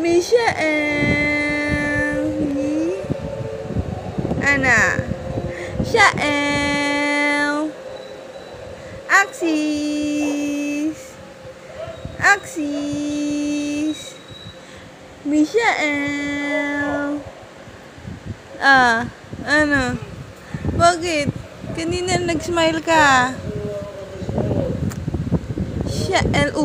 Michael. Ana. Shael. Axis. Axis. Michael. Ano? Bakit? Kanina nag-smile ka. Shael.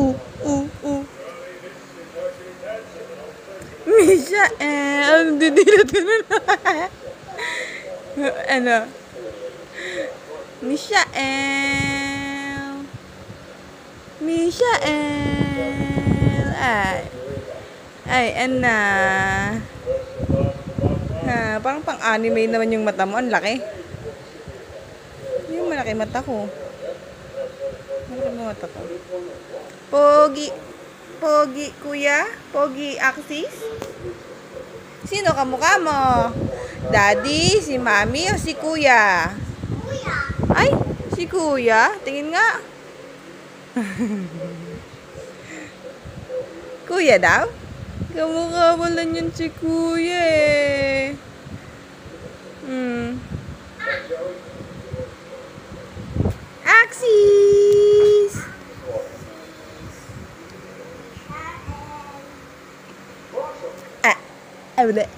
Michael. Didilot ko na. Ano? Michael. Michael. Ay, Anna. Parang pang-anime naman yung mata mo. Ang laki. Yung malaki mata ko. Malaki mata ko. Pogi. Pogi, kuya? Pogi, Axis? Sino kamukha mo? Daddy, si mami o si kuya? Kuya. Ay, si kuya? Tingin nga. Kuya daw? Kamukha mo lang yun si kuya eh. Axis! Wala.